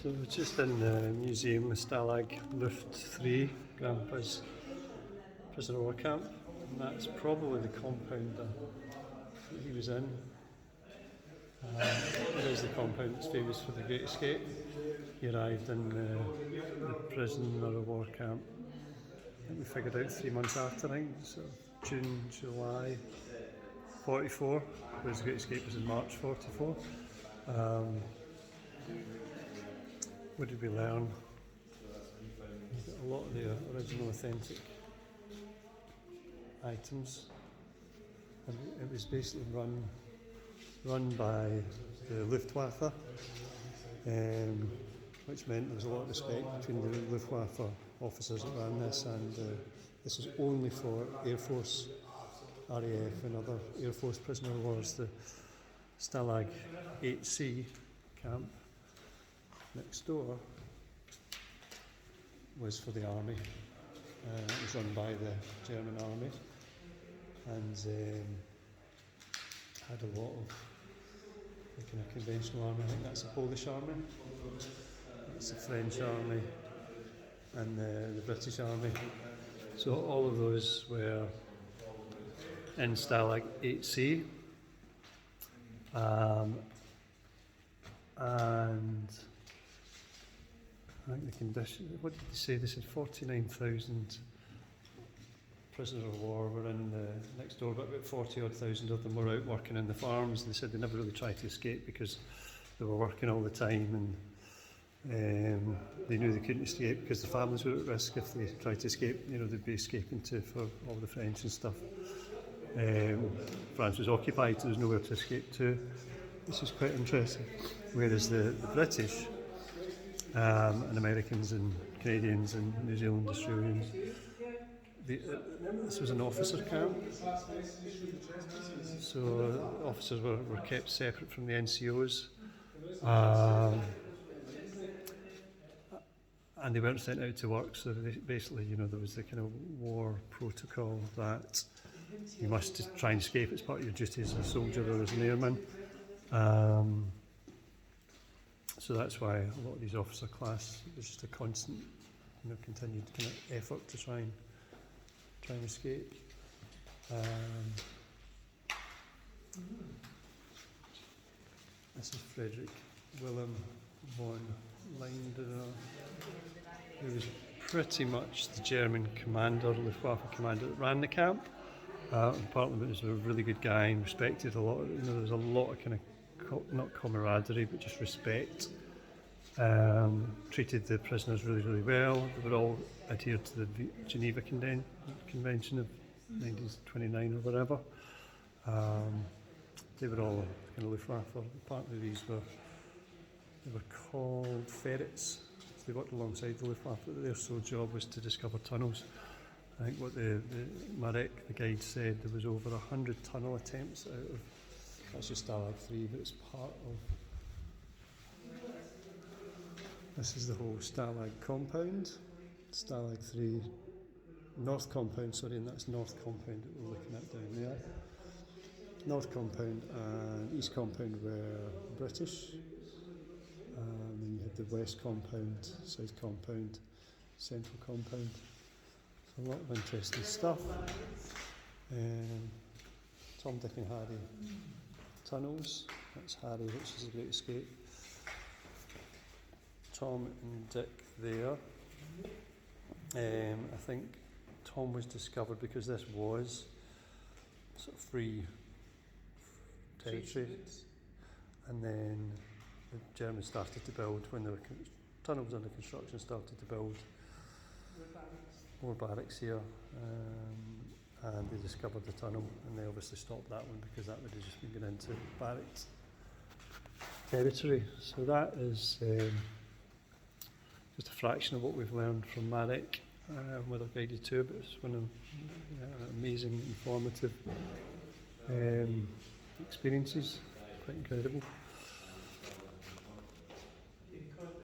So we're just in the museum with Stalag Luft 3, Grandpa's prisoner of war camp, and that's probably the compound that he was in. It is the compound that's famous for the Great Escape. He arrived in the prisoner of war camp, I think we figured out 3 months after, I think, so June, July 44, whereas the Great Escape was in March 44. What did we learn? A lot of the original authentic items. And it was basically run by the Luftwaffe, which meant there was a lot of respect between the Luftwaffe officers that ran this, and this was only for Air Force, RAF and other Air Force prisoner of wars. The Stalag 8C camp next door was for the army. It was run by the German army, and had a lot of the kind of conventional army. I think that's the Polish army, it's the French army, and the British army. So all of those were in Stalag 8C. And I think the condition, what did they say? They said 49,000 prisoners of war were in the next door, but about 40-odd thousand of them were out working in the farms. They said they never really tried to escape because they were working all the time, and they knew they couldn't escape because the families were at risk if they tried to escape. You know, they'd be escaping for all the French and stuff. France was occupied, so there was nowhere to escape to. This is quite interesting. Whereas the British and Americans and Canadians and New Zealand Australians, this was an officer camp, so officers were kept separate from the NCOs, and they weren't sent out to work. So basically, you know, there was the kind of war protocol that you must try and escape. It's part of your duty as a soldier or as an airman. So that's why a lot of these officer class, there's just a constant, you know, continued kind of effort to try and escape. This is Frederick Wilhelm von Lindner, who was pretty much the German commander, Luftwaffe commander that ran the camp. Partly because he was a really good guy and respected a lot. You know, there was a lot of kind of not camaraderie, but just respect. Treated the prisoners really, really well. They were all adhered to the Geneva Convention of 1929 or whatever. They were all kind of Luftwaffe. Partly these were called ferrets. So they worked alongside the Luftwaffe. Their sole job was to discover tunnels. I think what the Marek, the guide, said, there was over 100 tunnel attempts out of, that's just Stalag 3, but it's part of, this is the whole Stalag compound, Stalag 3 North compound, sorry, and that's North compound that we're looking at down there. North compound and East compound were British, and you had the West compound, South compound, Central compound. A lot of interesting stuff. Tom, Dick and Harry tunnels. That's Harry, which is a Great Escape. Tom and Dick there. I think Tom was discovered because this was sort of free territory, and then the Germans started to build, when the tunnel was under construction, started to build more barracks here, and they discovered the tunnel, and they obviously stopped that one because that would have just been going into barracks territory. So that is just a fraction of what we've learned from Marek with our guided tour, but it's one of amazing, informative experiences, quite incredible.